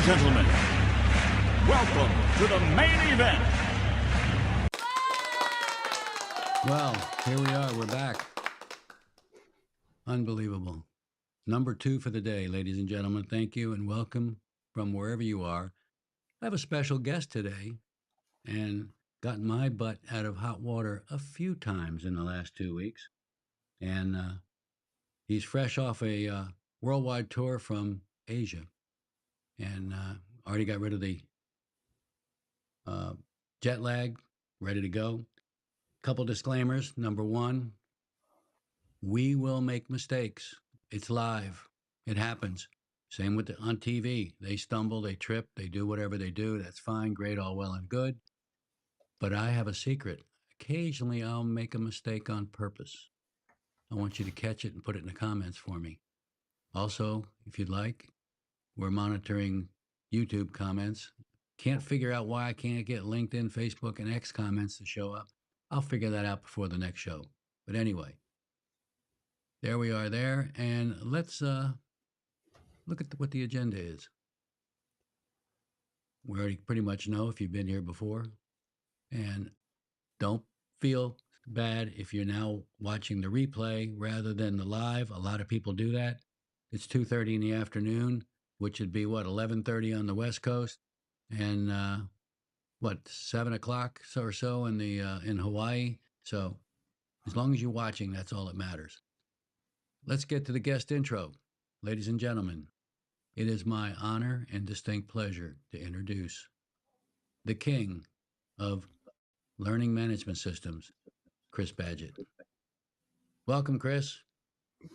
and gentlemen, welcome to the main event. Well, here we are. We're back. Unbelievable. Number 2 for the day, ladies and gentlemen. Thank you and welcome from wherever you are. I have a special guest today and gotten my butt out of hot water a few times in the last 2 weeks. And he's fresh off a worldwide tour from Asia and already got rid of the jet lag, ready to go. Couple disclaimers. Number 1, we will make mistakes. It's live. It happens. Same with on TV. They stumble, they trip, they do whatever they do. That's fine, great, all well and good. But I have a secret. Occasionally, I'll make a mistake on purpose. I want you to catch it and put it in the comments for me. Also, if you'd like, we're monitoring YouTube comments. Can't figure out why I can't get LinkedIn, Facebook, and X comments to show up. I'll figure that out before the next show. But anyway, there we are there. And let's look at what the agenda is. We already pretty much know if you've been here before. And don't feel bad if you're now watching the replay rather than the live. A lot of people do that. It's 2:30 in the afternoon, which would be 11:30 on the West Coast, and 7 o'clock or so in Hawaii. So as long as you're watching, that's all that matters. Let's get to the guest intro. Ladies and gentlemen, it is my honor and distinct pleasure to introduce the king of learning management systems, Chris Badgett. Welcome, Chris.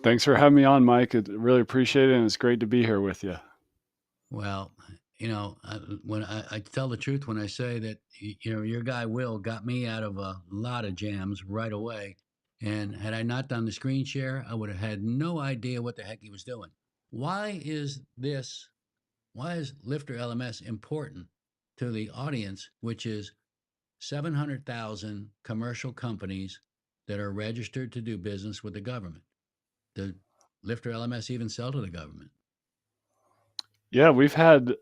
Thanks for having me on, Mike. I really appreciate it, and it's great to be here with you. Well, when I tell the truth when I say that, your guy Will got me out of a lot of jams right away. And had I not done the screen share, I would have had no idea what the heck he was doing. Why is LifterLMS important to the audience, which is 700,000 commercial companies that are registered to do business with the government? Does LifterLMS even sell to the government? Yeah, we've had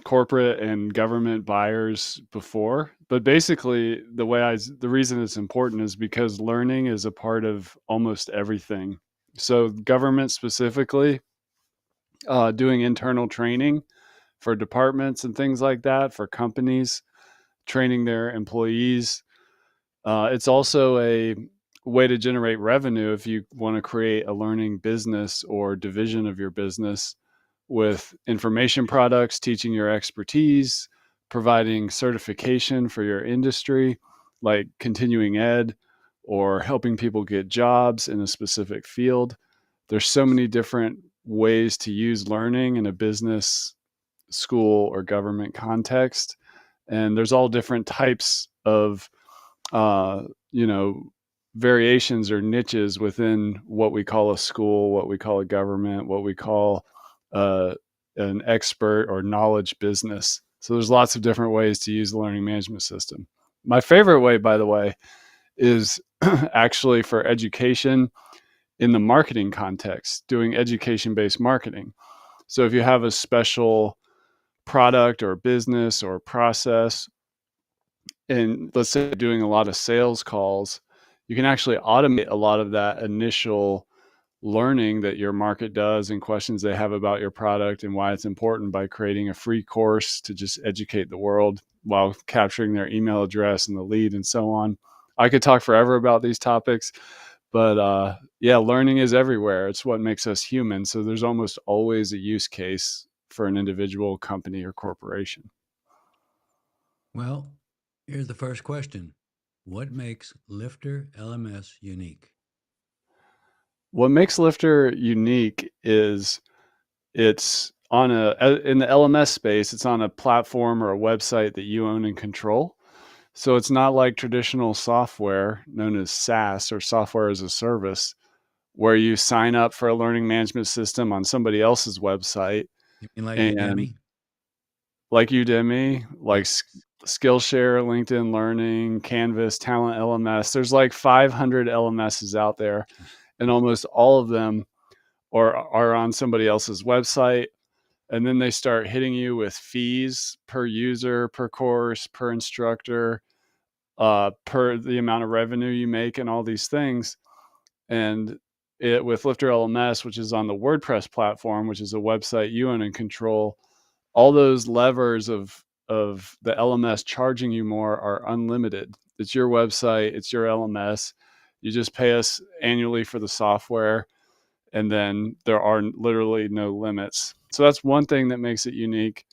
corporate and government buyers before, but basically the reason it's important is because learning is a part of almost everything. So government specifically, doing internal training for departments and things like that, for companies, training their employees. It's also a way to generate revenue if you want to create a learning business or division of your business with information products, teaching your expertise, providing certification for your industry, like continuing ed, or helping people get jobs in a specific field. There's so many different ways to use learning in a business, school, or government context. And there's all different types of, variations or niches within what we call a school, what we call a government, what we call an expert or knowledge business. So there's lots of different ways to use the learning management system. My favorite way, by the way, is actually for education in the marketing context, doing education-based marketing. So if you have a special product or business or process, and let's say doing a lot of sales calls, you can actually automate a lot of that initial learning that your market does and questions they have about your product and why it's important by creating a free course to just educate the world while capturing their email address and the lead and so on. I could talk forever about these topics, but learning is everywhere. It's what makes us human. So there's almost always a use case for an individual, company, or corporation. Well, here's the first question. What makes LifterLMS unique? What makes Lifter unique is it's in the LMS space, it's on a platform or a website that you own and control. So it's not like traditional software known as SaaS or software as a service, where you sign up for a learning management system on somebody else's website. You mean like Udemy? Like Udemy, like Skillshare, LinkedIn Learning, Canvas, Talent LMS. There's like 500 LMSs out there, and almost all of them are on somebody else's website. And then they start hitting you with fees per user, per course, per instructor, per the amount of revenue you make, and all these things. And with LifterLMS, which is on the WordPress platform, which is a website you own and control, all those levers of the LMS charging you more are unlimited. It's your website, it's your LMS. You just pay us annually for the software, and then there are literally no limits. So that's one thing that makes it unique.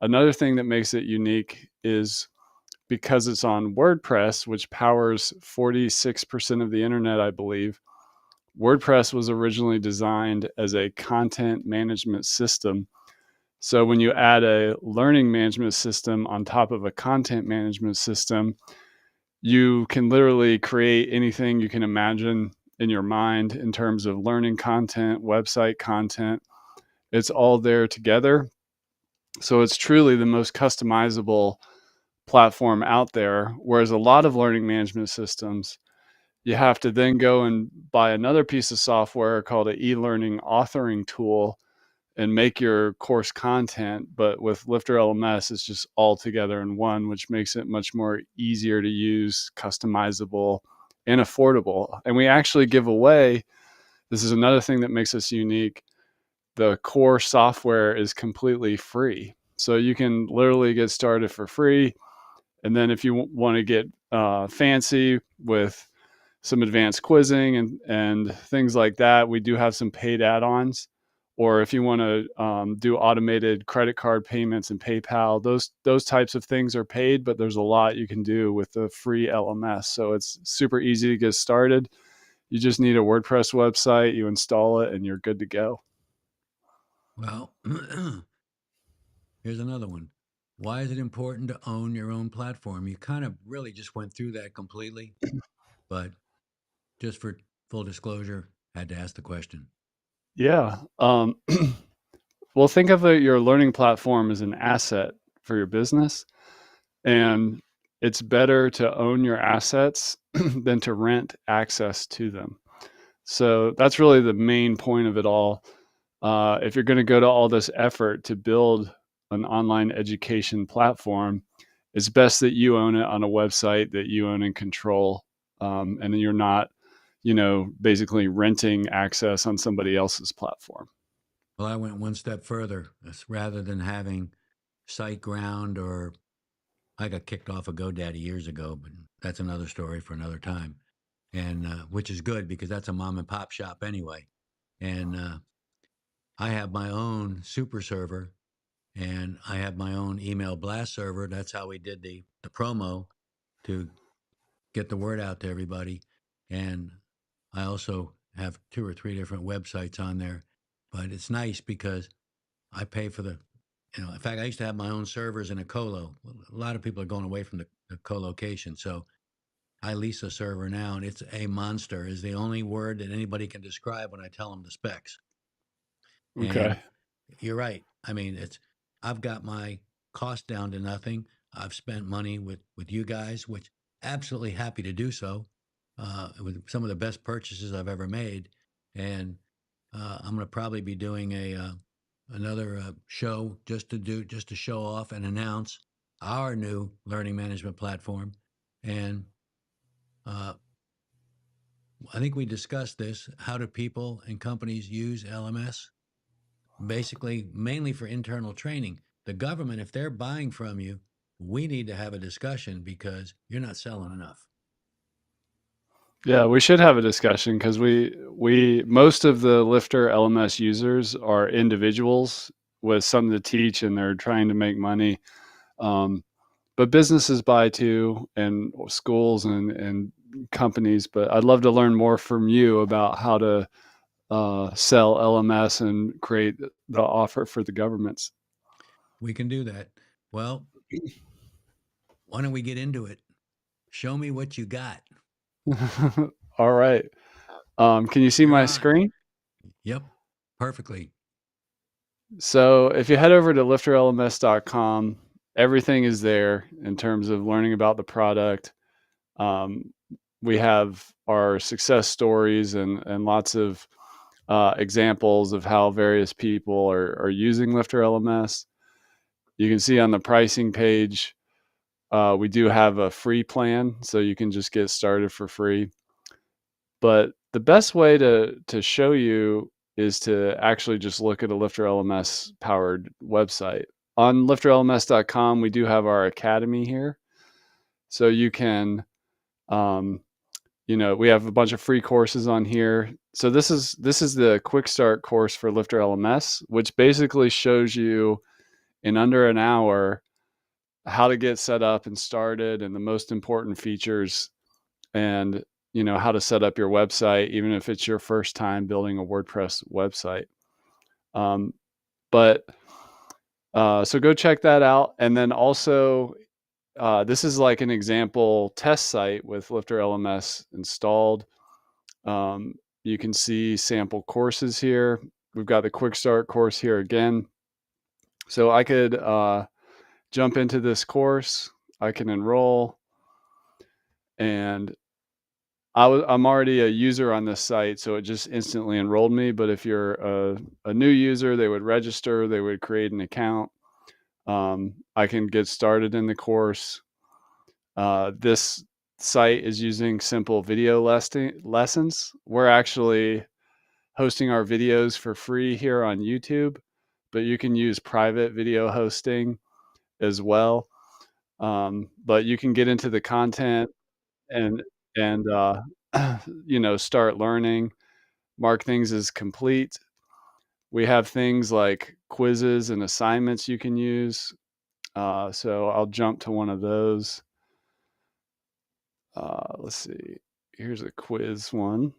Another thing that makes it unique is because it's on WordPress, which powers 46% of the internet, I believe. WordPress was originally designed as a content management system. So when you add a learning management system on top of a content management system, you can literally create anything you can imagine in your mind in terms of learning content, website content. It's all there together. So it's truly the most customizable platform out there. Whereas a lot of learning management systems, you have to then go and buy another piece of software called an e-learning authoring tool and make your course content. But with LifterLMS, it's just all together in one, which makes it much more easier to use, customizable, and affordable. And we actually give away, this is another thing that makes us unique, the core software is completely free. So you can literally get started for free. And then if you want to get fancy with some advanced quizzing and things like that, we do have some paid add-ons. Or if you want to do automated credit card payments and PayPal, those types of things are paid, but there's a lot you can do with the free LMS. So it's super easy to get started. You just need a WordPress website, you install it, and you're good to go. Well, here's another one. Why is it important to own your own platform? You kind of really just went through that completely, but just for full disclosure, had to ask the question. Yeah. Well, think of your learning platform as an asset for your business. And it's better to own your assets than to rent access to them. So that's really the main point of it all. If you're going to go to all this effort to build an online education platform, it's best that you own it on a website that you own and control. And you're not, basically renting access on somebody else's platform. Well, I went one step further. Rather than having SiteGround, or I got kicked off of GoDaddy years ago, but that's another story for another time. And which is good because that's a mom and pop shop anyway. And I have my own super server, and I have my own email blast server. That's how we did the promo to get the word out to everybody. And I also have 2 or 3 different websites on there. But it's nice because I pay for in fact, I used to have my own servers in a colo. A lot of people are going away from the co-location. So I lease a server now, and it's a monster is the only word that anybody can describe when I tell them the specs. Okay. And you're right. I mean, I've got my cost down to nothing. I've spent money with you guys, which absolutely happy to do so. With some of the best purchases I've ever made. And I'm going to probably be doing another show just to show off and announce our new learning management platform. And I think we discussed this. How do people and companies use LMS? Basically, mainly for internal training. The government, if they're buying from you, we need to have a discussion because you're not selling enough. Yeah, we should have a discussion because most of the Lifter LMS users are individuals with something to teach and they're trying to make money. But businesses buy too, and schools and companies. But I'd love to learn more from you about how to sell LMS and create the offer for the governments. We can do that. Well, why don't we get into it? Show me what you got. All right. Can you see You're my on. screen? Yep, perfectly. So if you head over to lifterlms.com, everything is there in terms of learning about the product. We have our success stories and lots of examples of how various people are using LifterLMS. You can see on the pricing page, we do have a free plan, so you can just get started for free. But the best way to show you is to actually just look at a LifterLMS powered website. On lifterlms.com, we do have our academy here. So you can, we have a bunch of free courses on here. So this is the quick start course for LifterLMS, which basically shows you in under an hour how to get set up and started and the most important features, and how to set up your website, even if it's your first time building a WordPress website. So go check that out. And then also, this is like an example test site with LifterLMS installed. You can see sample courses here. We've got the quick start course here again. So I could jump into this course. I can enroll, and I'm already a user on this site, so it just instantly enrolled me. But if you're a new user, they would register, they would create an account. I can get started in the course. This site is using simple video lessons. We're actually hosting our videos for free here on YouTube, but you can use private video hosting as well. But you can get into the content and start learning. Mark things as complete. We have things like quizzes and assignments you can use. So I'll jump to one of those. Let's see. Here's a quiz one.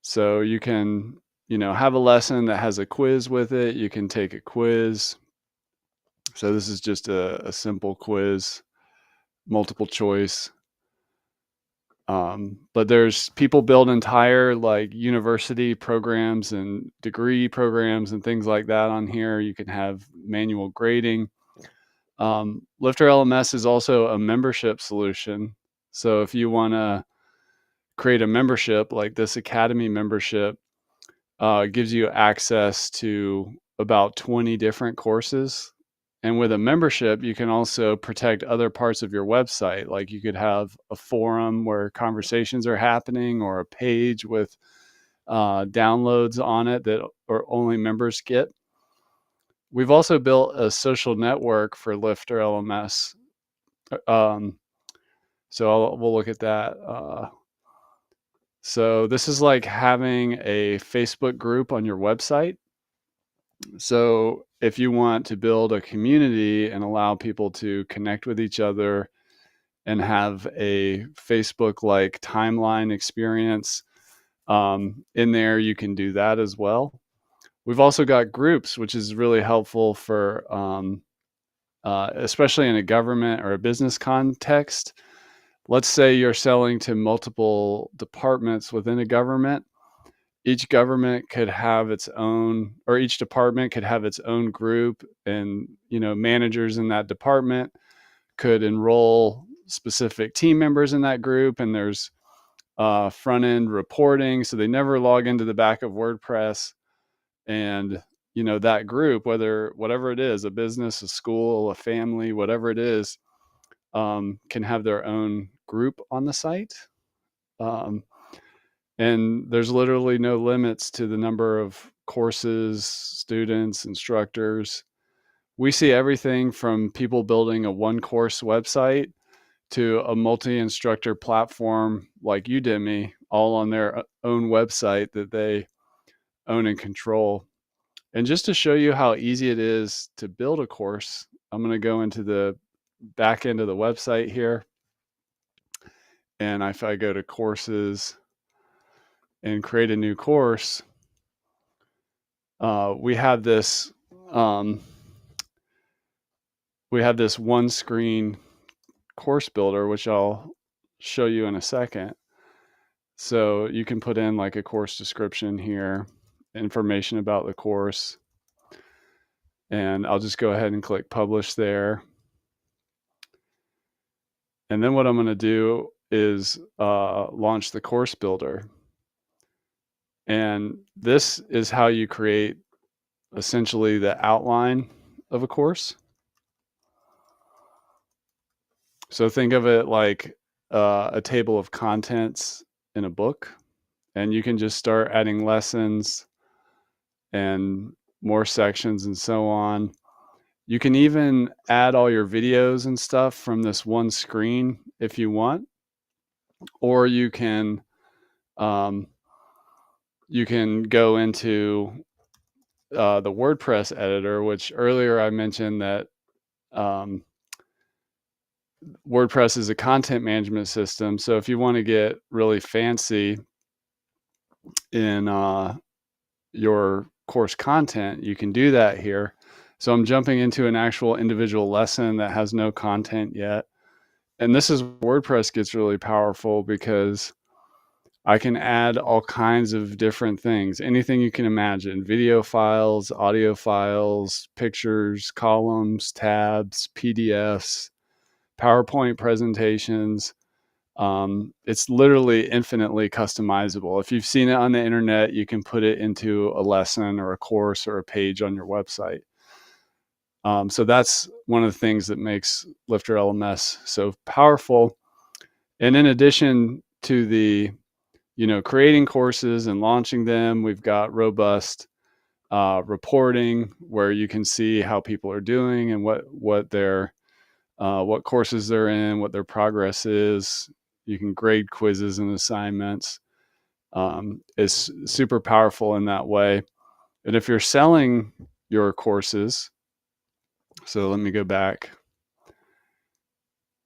So you can, have a lesson that has a quiz with it. You can take a quiz. So this is just a simple quiz, multiple choice. But there's people build entire like university programs and degree programs and things like that on here. You can have manual grading. LifterLMS is also a membership solution. So if you want to create a membership like this Academy membership, it gives you access to about 20 different courses. And with a membership, you can also protect other parts of your website. Like you could have a forum where conversations are happening, or a page with downloads on it that only members get. We've also built a social network for LifterLMS. So we'll look at that. So this is like having a Facebook group on your website. So if you want to build a community and allow people to connect with each other and have a Facebook-like timeline experience in there, you can do that as well. We've also got groups, which is really helpful for especially in a government or a business context. Let's say you're selling to multiple departments within a government. Each government could have its own, or each department could have its own group, and managers in that department could enroll specific team members in that group, and there's front end reporting, so they never log into the back of WordPress. And that group, whatever it is, a business, a school, a family, whatever it is, can have their own group on the site. And there's literally no limits to the number of courses, students, instructors. We see everything from people building a one-course website to a multi-instructor platform like Udemy, all on their own website that they own and control. And just to show you how easy it is to build a course, I'm going to go into the back end of the website here. And if I go to courses and create a new course, we have this one screen course builder, which I'll show you in a second. So you can put in like a course description here, information about the course, and I'll just go ahead and click publish there. And then what I'm going to do is launch the course builder. And this is how you create essentially the outline of a course. So think of it like a table of contents in a book, and you can just start adding lessons and more sections and so on. You can even add all your videos and stuff from this one screen if you want, or you can go into the WordPress editor, which earlier I mentioned that WordPress is a content management system. So if you want to get really fancy in your course content, you can do that here. So I'm jumping into an actual individual lesson that has no content yet. And this is where WordPress gets really powerful, because I can add all kinds of different things, anything you can imagine: video files, audio files, pictures, columns, tabs, PDFs, PowerPoint presentations. It's literally infinitely customizable. If you've seen it on the internet, you can put it into a lesson or a course or a page on your website. So that's one of the things that makes LifterLMS so powerful. And in addition to the, creating courses and launching them, we've got robust reporting where you can see how people are doing and what courses they're in, what their progress is. You can grade quizzes and assignments. It's super powerful in that way. And if you're selling your courses, so let me go back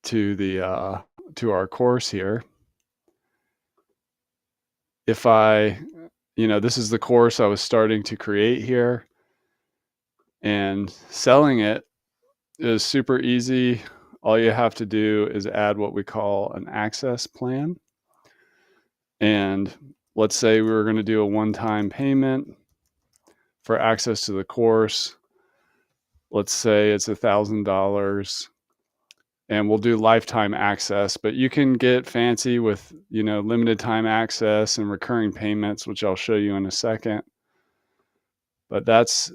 to the to our course here. If this is the course I was starting to create here, and selling it is super easy. All you have to do is add what we call an access plan. And let's say we were going to do a one-time payment for access to the course. Let's say it's $1,000, and we'll do lifetime access, but you can get fancy with, limited time access and recurring payments, which I'll show you in a second. But that's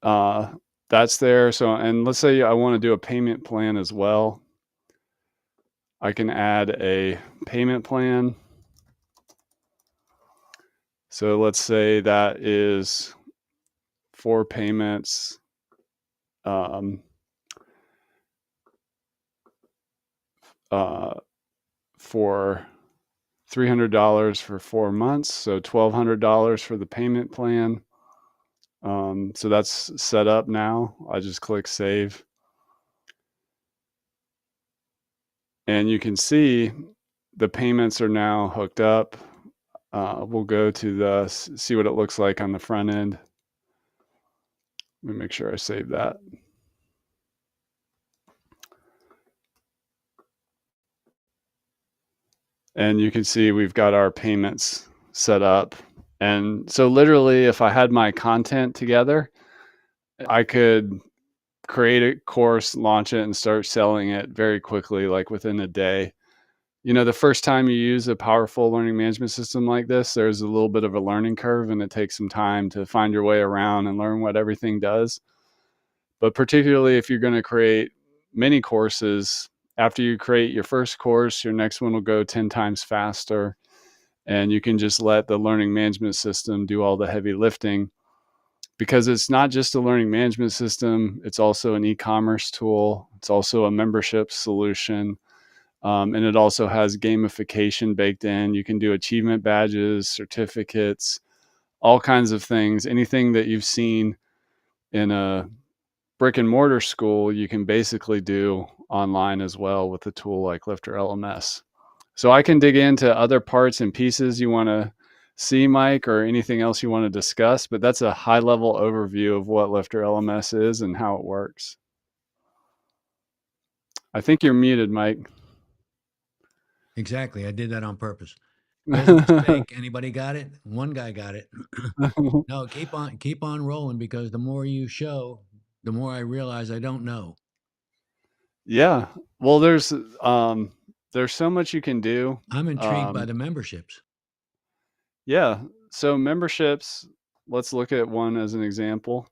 there. So, and let's say I want to do a payment plan as well. I can add a payment plan. So let's say that is 4 payments. For $300 for 4 months, so $1,200 for the payment plan. So that's set up now. I just click save. And you can see the payments are now hooked up. We'll go to see what it looks like on the front end. Let me make sure I save that. And you can see we've got our payments set up. And so literally, if I had my content together, I could create a course, launch it, and start selling it very quickly, like within a day. The first time you use a powerful learning management system like this, there's a little bit of a learning curve, and it takes some time to find your way around and learn what everything does. But particularly if you're going to create many courses, after you create your first course, your next one will go 10 times faster, and you can just let the learning management system do all the heavy lifting, because it's not just a learning management system. It's also an e-commerce tool. It's also a membership solution. And it also has gamification baked in. You can do achievement badges, certificates, all kinds of things. Anything that you've seen in a brick and mortar school, you can basically do online as well with a tool like LifterLMS. So I can dig into other parts and pieces you want to see, Mike, or anything else you want to discuss, but that's a high level overview of what LifterLMS is and how it works. I think you're muted, Mike. Exactly. I did that on purpose. There's a mistake. Anybody got it? One guy got it. No, keep on rolling, because the more you show, the more I realize I don't know. Yeah. Well, there's so much you can do. I'm intrigued by the memberships. Yeah. So memberships, let's look at one as an example.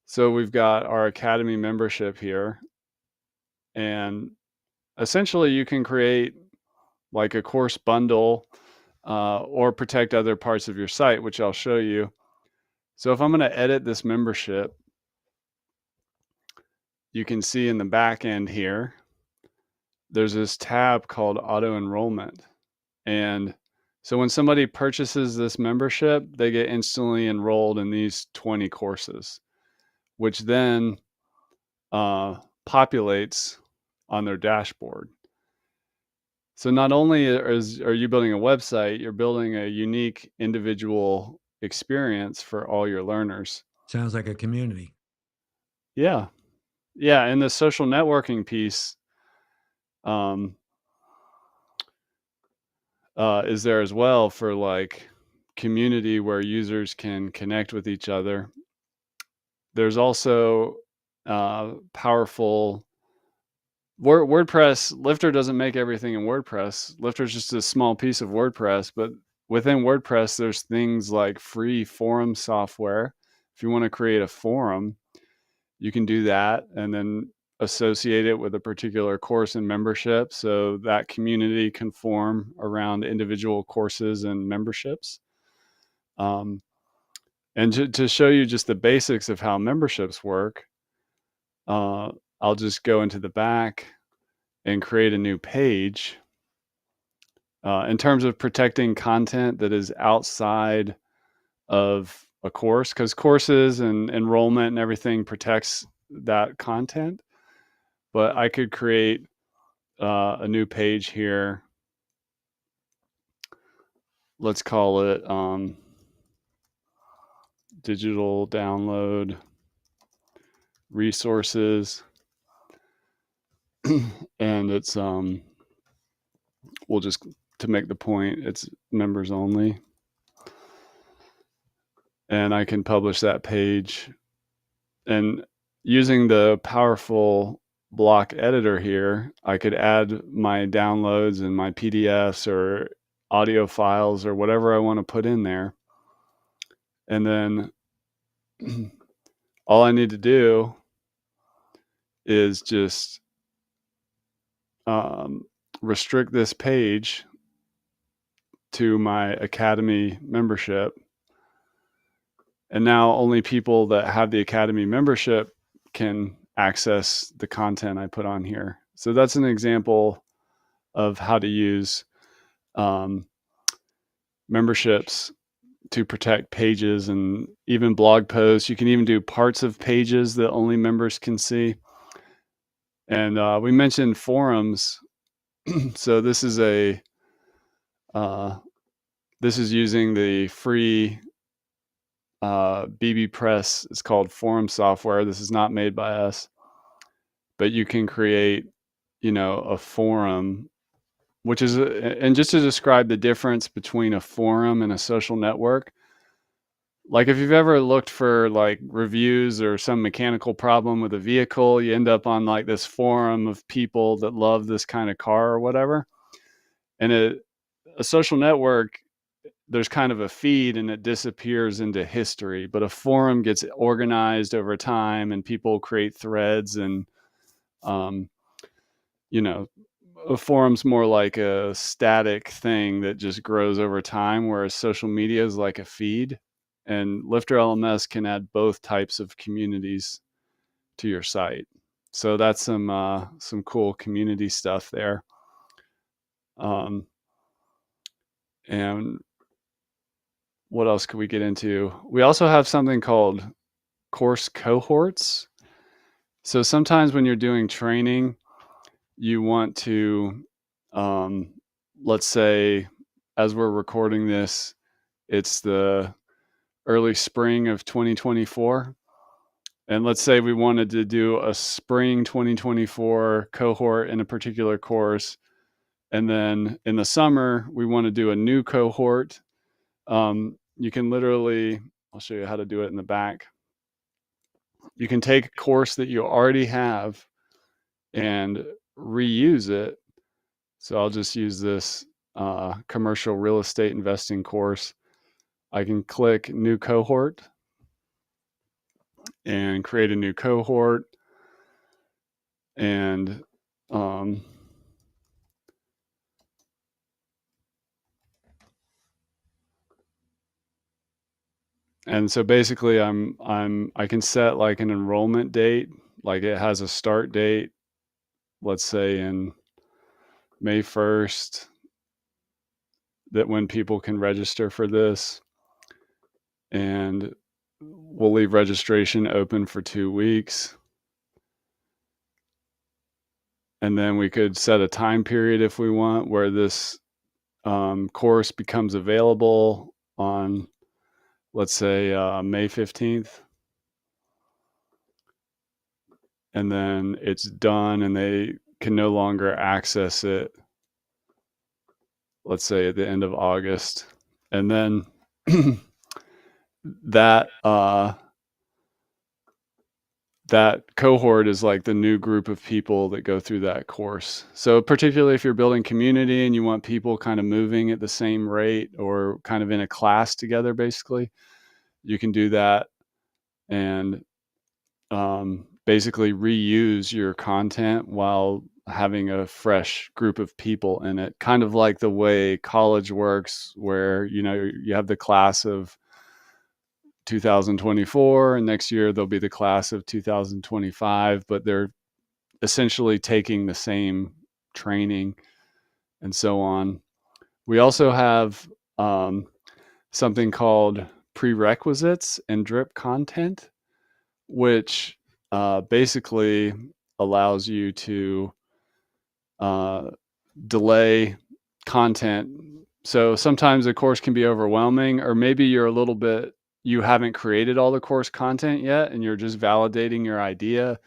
So we've got our Academy membership here, and essentially you can create like a course bundle or protect other parts of your site, which I'll show you. So if I'm going to edit this membership, you can see in the back end here, there's this tab called auto enrollment. And so when somebody purchases this membership, they get instantly enrolled in these 20 courses, which then populates on their dashboard. So not only are you building a website, you're building a unique individual experience for all your learners. Sounds like a community. Yeah. Yeah. And the social networking piece is there as well for like community where users can connect with each other. There's also powerful WordPress. Lifter doesn't make everything in WordPress. Lifter is just a small piece of WordPress, but within WordPress, there's things like free forum software. If you want to create a forum, you can do that and then associate it with a particular course and membership. So that community can form around individual courses and memberships. And to show you just the basics of how memberships work, I'll just go into the back and create a new page. In terms of protecting content that is outside of a course, because courses and enrollment and everything protects that content. But I could create a new page here. Let's call it digital download resources. And it's we'll just, to make the point, it's members only. And I can publish that page. And using the powerful block editor here, I could add my downloads and my PDFs or audio files or whatever I want to put in there. And then all I need to do is just restrict this page to my Academy membership. And now only people that have the Academy membership can access the content I put on here. So that's an example of how to use memberships to protect pages and even blog posts. You can even do parts of pages that only members can see. And we mentioned forums. So this is using the free BB Press. It's called forum software. This is not made by us, but you can create, a forum, which is, and just to describe the difference between a forum and a social network. Like if you've ever looked for like reviews or some mechanical problem with a vehicle, you end up on like this forum of people that love this kind of car or whatever. And a social network, there's kind of a feed and it disappears into history, but a forum gets organized over time and people create threads and, a forum's more like a static thing that just grows over time, whereas social media is like a feed. And LifterLMS can add both types of communities to your site. So that's some cool community stuff there. And what else could we get into? We also have something called course cohorts. So sometimes when you're doing training, you want to, let's say, as we're recording this, it's the early spring of 2024. And let's say we wanted to do a spring 2024 cohort in a particular course. And then in the summer, we want to do a new cohort. You can literally, I'll show you how to do it in the back. You can take a course that you already have and reuse it. So I'll just use this commercial real estate investing course. I can click new cohort and create a new cohort. And so basically I can set like an enrollment date, like it has a start date, let's say in May 1st, that when people can register for this. And we'll leave registration open for 2 weeks. And then we could set a time period if we want where this course becomes available on, let's say, May 15th. And then it's done and they can no longer access it, let's say at the end of August. And then that cohort is like the new group of people that go through that course. So particularly if you're building community and you want people kind of moving at the same rate or kind of in a class together, basically, you can do that and basically reuse your content while having a fresh group of people in it, kind of like the way college works, where, you know, you have the class of 2024 and next year there'll be the class of 2025, but they're essentially taking the same training and so on. We also have something called prerequisites and drip content, which basically allows you to delay content. So sometimes a course can be overwhelming, or maybe you haven't created all the course content yet and you're just validating your idea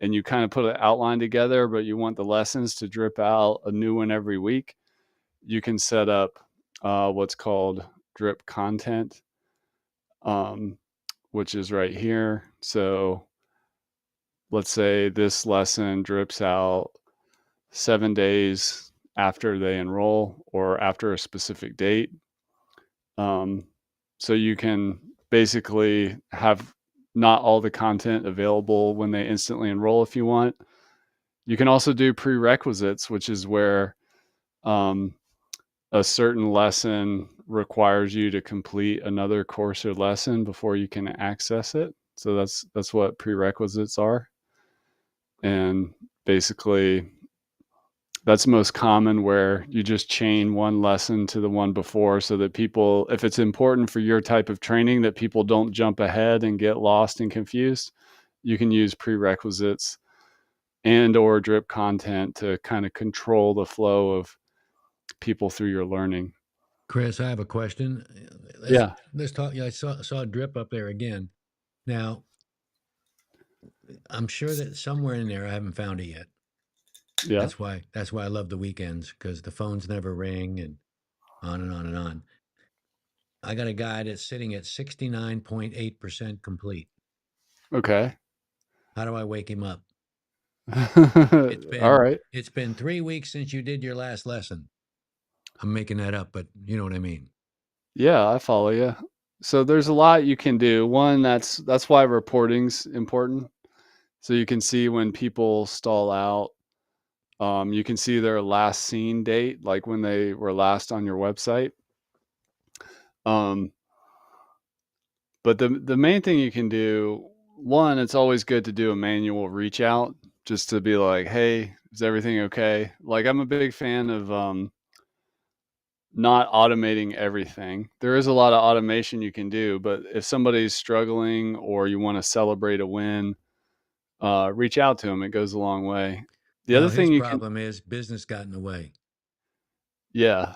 and you kind of put an outline together, but you want the lessons to drip out a new one every week. You can set up what's called drip content, which is right here. So let's say this lesson drips out 7 days after they enroll or after a specific date. So you can basically have not all the content available when they instantly enroll if you want. You can also do prerequisites, which is where a certain lesson requires you to complete another course or lesson before you can access it. So that's what prerequisites are. And basically that's most common, where you just chain one lesson to the one before so that people, if it's important for your type of training, that people don't jump ahead and get lost and confused, you can use prerequisites and or drip content to kind of control the flow of people through your learning. Chris, I have a question. Let's talk. Yeah, I saw a drip up there again. Now, I'm sure that somewhere in there, I haven't found it yet. Yeah. That's why I love the weekends, because the phones never ring and on and on and on. I got a guy that's sitting at 69.8% complete. Okay. How do I wake him up? All right. It's been 3 weeks since you did your last lesson. I'm making that up, but you know what I mean. Yeah, I follow you. So there's a lot you can do. One, that's why reporting's important. So you can see when people stall out. You can see their last seen date, like when they were last on your website. But the main thing you can do, one, it's always good to do a manual reach out just to be like, hey, is everything okay? Like, I'm a big fan of not automating everything. There is a lot of automation you can do, but if somebody's struggling or you want to celebrate a win, reach out to them. It goes a long way. The other thing his problem is business got in the way. Yeah.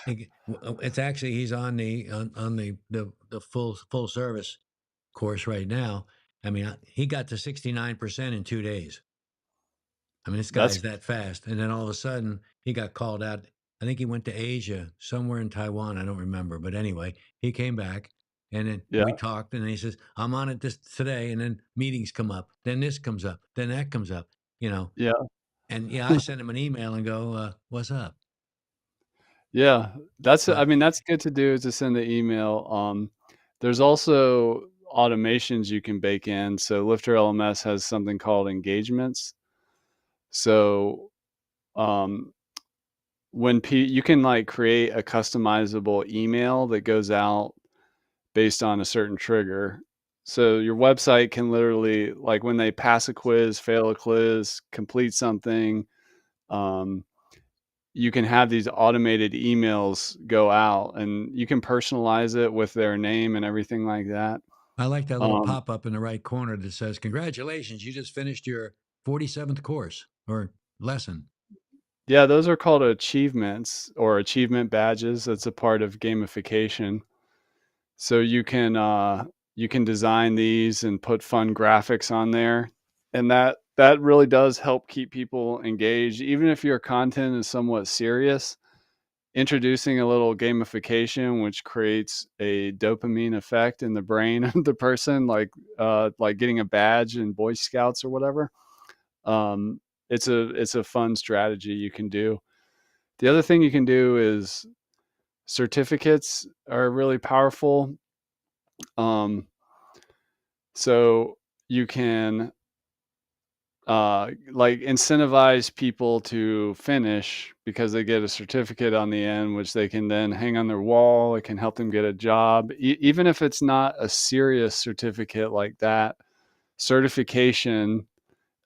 It's actually, he's on the full service course right now. I mean, he got to 69% in 2 days. I mean, this guy's that fast. And then all of a sudden he got called out. I think he went to Asia, somewhere in Taiwan. I don't remember. But anyway, he came back and then we talked, and he says, I'm on it this today. And then meetings come up. Then this comes up. Then that comes up, you know? Yeah. And I sent him an email and go, what's up? Yeah, that's But I mean, that's good to do to send the email. There's also automations you can bake in. So Lifter LMS has something called engagements. So um, you can like create a customizable email that goes out based on a certain trigger. So your website can literally, like when they pass a quiz, fail a quiz, complete something, um, you can have these automated emails go out and you can personalize it with their name and everything like that. I like that little Um, pop up in the right corner that says, "Congratulations, you just finished your 47th course or lesson." yeah, those are called achievements or achievement badges. That's a part of gamification. So you can design these and put fun graphics on there, and that really does help keep people engaged, even if your content is somewhat serious. Introducing a little gamification, which creates a dopamine effect in the brain of the person, like getting a badge in Boy Scouts or whatever. Um, it's a fun strategy you can do. The other thing you can do is certificates are really powerful. Um, so you can like incentivize people to finish because they get a certificate on the end, which they can then hang on their wall. It can help them get a job, even if it's not a serious certificate like that. Certification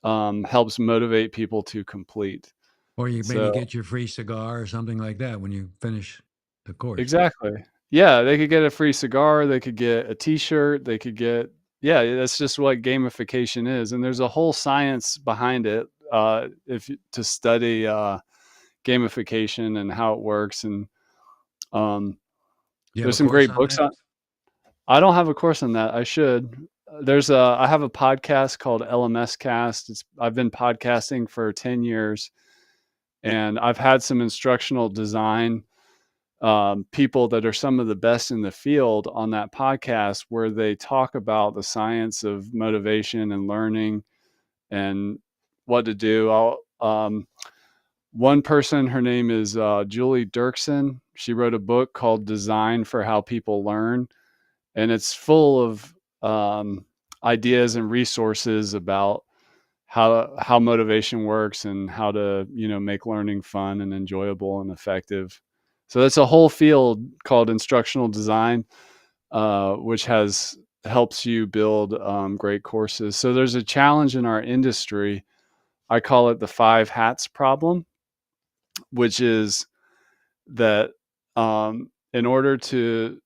helps motivate people to complete. Or you maybe So get your free cigar or something like that when you finish the course. exactly, yeah, they could get a free cigar. They could get a T-shirt. They could get yeah. That's just what gamification is, and there's a whole science behind it. To study gamification and how it works. And um, You have there's a some course great on books that? on. I don't have a course on that. I should. I have a podcast called LMS Cast. I've been podcasting for 10 years, and I've had some instructional design people that are some of the best in the field on that podcast, where they talk about the science of motivation and learning and what to do. One person, her name is Julie Dirksen. She wrote a book called Design for How People Learn, and it's full of ideas and resources about how motivation works and how to make learning fun and enjoyable and effective. So that's a whole field called instructional design, which helps you build great courses. So there's a challenge in our industry. I call it the 5 hats problem, which is that in order to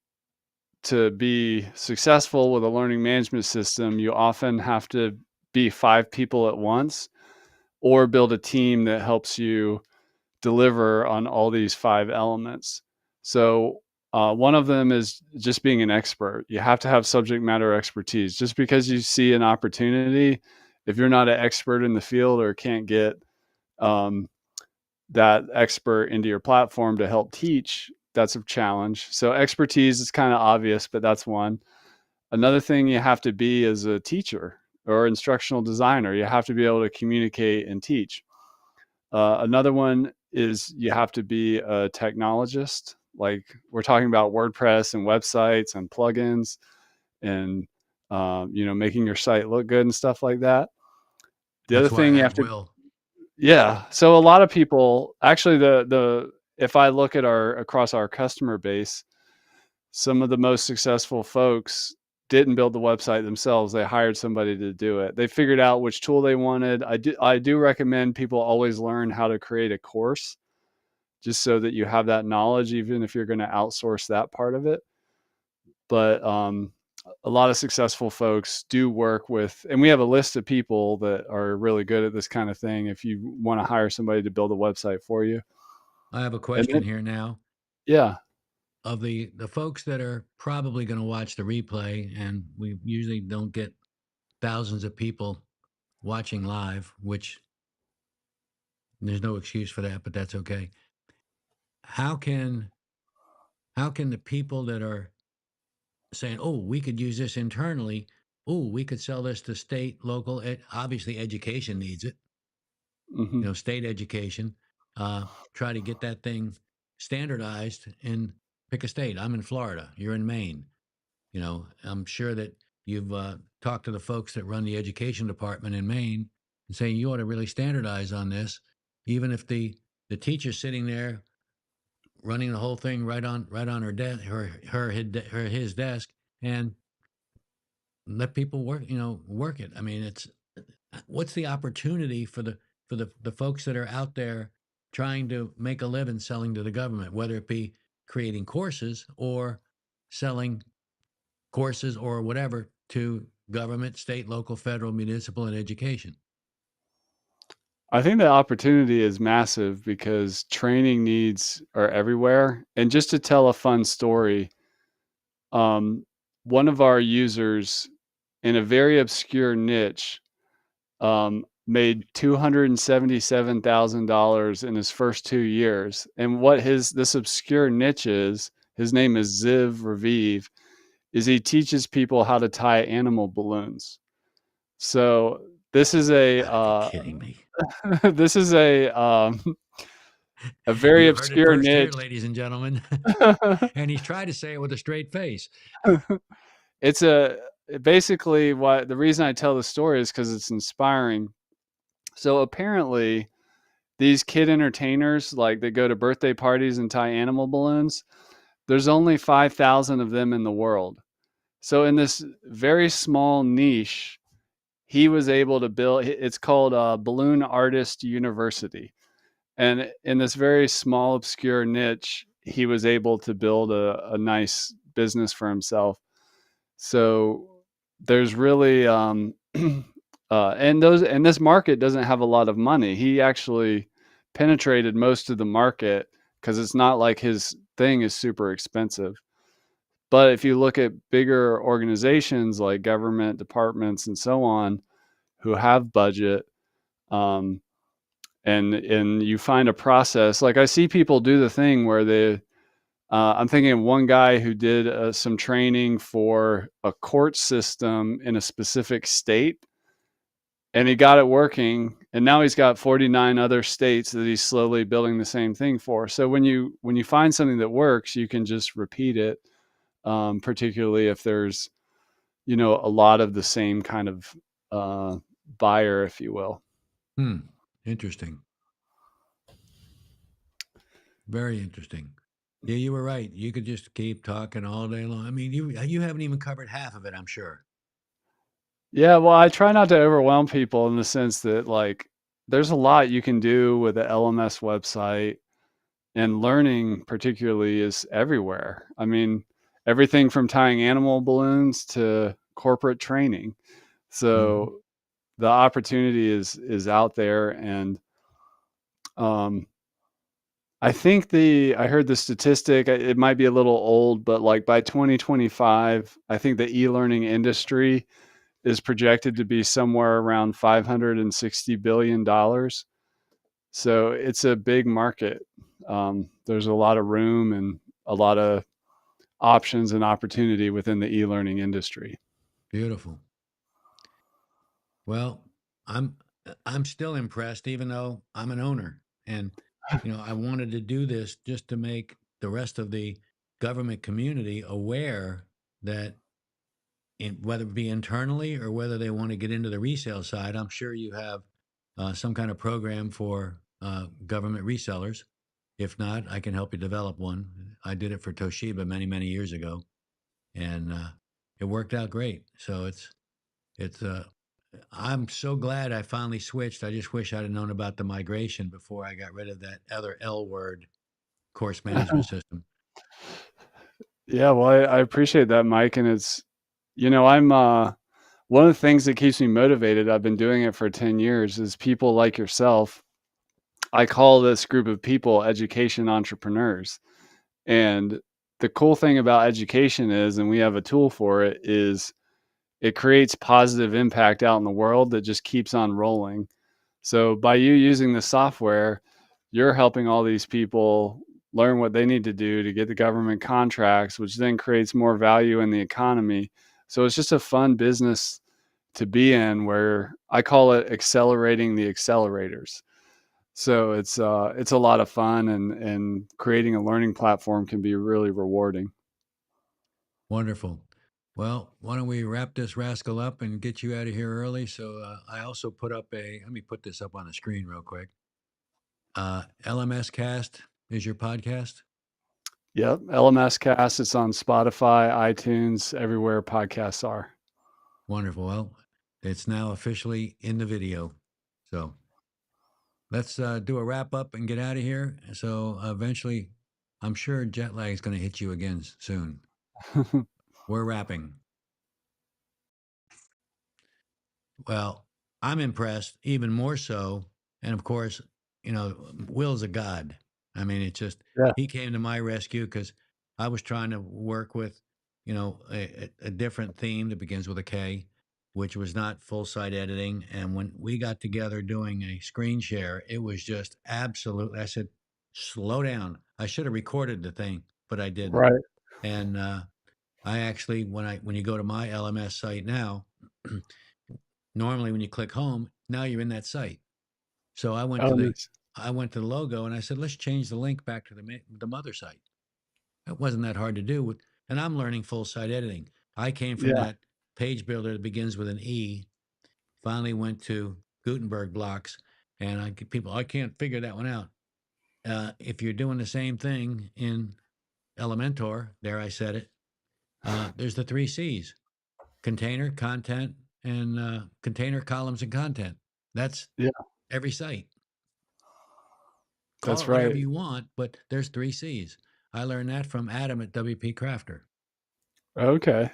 be successful with a learning management system, you often have to be 5 people at once, or build a team that helps you deliver on all these 5 elements. So one of them is just being an expert. You have to have subject matter expertise. Just because you see an opportunity, if you're not an expert in the field or can't get um, that expert into your platform to help teach, that's a challenge. So expertise is kind of obvious, but that's one. Another thing you have to be is a teacher or instructional designer. You have to be able to communicate and teach. Another one is you have to be a technologist. Like we're talking about WordPress and websites and plugins and making your site look good and stuff like that. The other That's why I thing you had have to Will. yeah. So a lot of people actually the if I look at our across our customer base, some of the most successful folks didn't build the website themselves. They hired somebody to do it. They figured out which tool they wanted. I do recommend people always learn how to create a course, just so that you have that knowledge, even if you're going to outsource that part of it. But a lot of successful folks do work with, and we have a list of people that are really good at this kind of thing if you want to hire somebody to build a website for you. I have a And question then, here now. yeah. Of the folks that are probably going to watch the replay, and we usually don't get thousands of people watching live, which there's no excuse for that, but that's okay. How can the people that are saying, "Oh, we could use this internally. Oh, we could sell this to state, local. Obviously, education needs it. Hmm. State education. Try to get that thing standardized in, pick a state. I'm in Florida. You're in Maine. I'm sure that you've talked to the folks that run the education department in Maine and saying you ought to really standardize on this, even if the teacher's sitting there running the whole thing right on her desk, his desk, and let people work it. I mean, what's the opportunity for the folks that are out there trying to make a living selling to the government, whether it be creating courses or selling courses or whatever to government, state, local, federal, municipal, and education? I think the opportunity is massive because training needs are everywhere. And just to tell a fun story, one of our users in a very obscure niche made $277,000 in his first 2 years. And what this obscure niche is, his name is Ziv Raviv, is he teaches people how to tie animal balloons. So this is Kidding me. this is a very You heard it obscure first here, niche. ladies and gentlemen. And he's tried to say it with a straight face. It's basically what the reason I tell the story is because it's inspiring. So apparently these kid entertainers, like they go to birthday parties and tie animal balloons, there's only 5,000 of them in the world. So in this very small niche, he was able to build, it's called Balloon Artist University. And in this very small, obscure niche, he was able to build a nice business for himself. So there's really, and this market doesn't have a lot of money. He actually penetrated most of the market because it's not like his thing is super expensive. But if you look at bigger organizations like government departments and so on, who have budget, and you find a process, like I see people do the thing where I'm thinking of one guy who did some training for a court system in a specific state, and he got it working, and now he's got 49 other states that he's slowly building the same thing for. So when you find something that works, you can just repeat it, particularly if there's a lot of the same kind of buyer, if you will. Interesting. Very interesting. Yeah, you were right. You could just keep talking all day long. I mean, you haven't even covered half of it, I'm sure. Yeah, well, I try not to overwhelm people in the sense that, like, there's a lot you can do with the LMS website, and learning particularly is everywhere. I mean, everything from tying animal balloons to corporate training. So the opportunity is out there, and I think I heard the statistic, it might be a little old, but like by 2025, I think the e-learning industry is projected to be somewhere around $560 billion. So it's a big market. There's a lot of room and a lot of options and opportunity within the e-learning industry. Beautiful. Well, I'm still impressed, even though I'm an owner. And, I wanted to do this just to make the rest of the government community aware that whether it be internally or whether they want to get into the resale side, I'm sure you have some kind of program for government resellers. If not, I can help you develop one. I did it for Toshiba many, many years ago, and it worked out great. So I'm so glad I finally switched. I just wish I'd have known about the migration before I got rid of that other L word, course management system. Yeah, well, I appreciate that, Mike. And it's, I'm one of the things that keeps me motivated, I've been doing it for 10 years, is people like yourself. I call this group of people education entrepreneurs. And the cool thing about education is, and we have a tool for it, is it creates positive impact out in the world that just keeps on rolling. So by you using the software, you're helping all these people learn what they need to do to get the government contracts, which then creates more value in the economy. So it's just a fun business to be in, where I call it accelerating the accelerators. So it's a lot of fun, and creating a learning platform can be really rewarding. Wonderful. Well, why don't we wrap this rascal up and get you out of here early? So I also put up let me put this up on the screen real quick. LMS Cast is your podcast? Yep. LMS Cast. It's on Spotify, iTunes, everywhere podcasts are. Wonderful. Well, it's now officially in the video. So let's do a wrap up and get out of here. So eventually, I'm sure jet lag is going to hit you again soon. We're wrapping. Well, I'm impressed, even more so. And of course, Will's a god. I mean, it's just, Yeah. he came to my rescue because I was trying to work with, a different theme that begins with a K, which was not full site editing. And when we got together doing a screen share, it was just absolutely, I said, slow down. I should have recorded the thing, but I didn't. Right. And I actually, when you go to my LMS site now, normally when you click home, now you're in that site. So I went to Nice. the logo and I said, let's change the link back to the mother site. It wasn't that hard to do. And I'm learning full site editing. I came from Yeah. that page builder that begins with an E, finally went to Gutenberg blocks, and I can't figure that one out. If you're doing the same thing in Elementor, there I said it, there's the 3 C's: container, content, and container, columns, and content. That's Yeah. every site. Call That's it whatever right. you want, but there's 3 C's. I learned that from Adam at WP Crafter. Okay.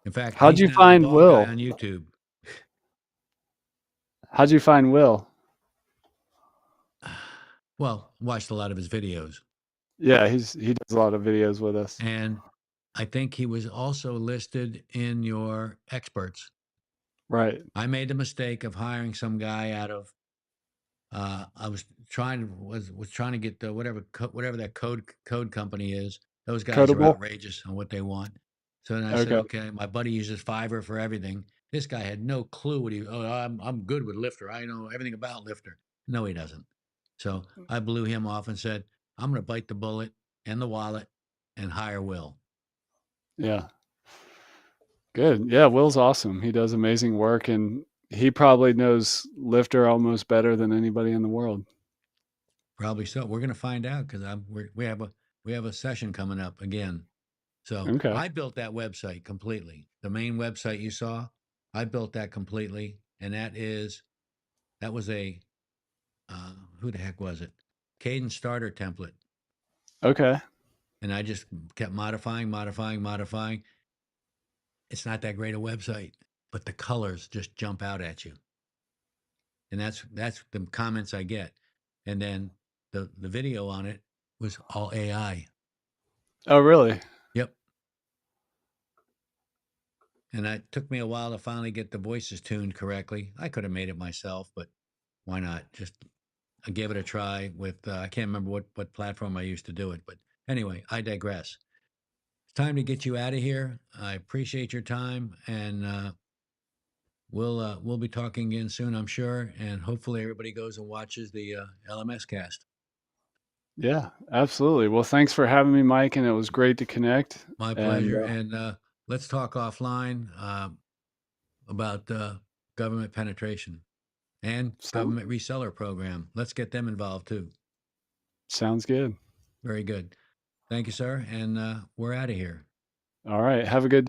In fact, How'd he's you now the find bald guy Will? on YouTube. How'd you find Will? Well, watched a lot of his videos. Yeah, he does a lot of videos with us. And I think he was also listed in your experts. Right. I made the mistake of hiring some guy out of I was trying to get the whatever that code company is. Those guys are Codable. outrageous on what they want. So then I said, Okay. okay, my buddy uses Fiverr for everything. This guy had no clue what I'm good with Lifter. I know everything about Lifter. No, he doesn't. So I blew him off and said, I'm going to bite the bullet and the wallet and hire Will. Yeah. Good. Yeah, Will's awesome. He does amazing work, and he probably knows Lifter almost better than anybody in the world. Probably so. We're going to find out because we have a session coming up again. So Okay. I built that website completely. The main website you saw, I built that completely, and that was a who the heck was it? Cadence starter template, Okay. and I just kept modifying. It's not that great a website, but the colors just jump out at you, and that's the comments I get. And then the video on it was all AI. Oh, really? Yep. And it took me a while to finally get the voices tuned correctly. I could have made it myself, but why not? I gave it a try with, I can't remember what platform I used to do it. But anyway, I digress. It's time to get you out of here. I appreciate your time, and we'll be talking again soon, I'm sure. And hopefully everybody goes and watches the LMS cast. Yeah, absolutely. Well, thanks for having me, Mike, and it was great to connect. My pleasure. And let's talk offline about government penetration and government reseller program. Let's get them involved too. Sounds good. Very good. Thank you, sir. And we're out of here. All right. Have a good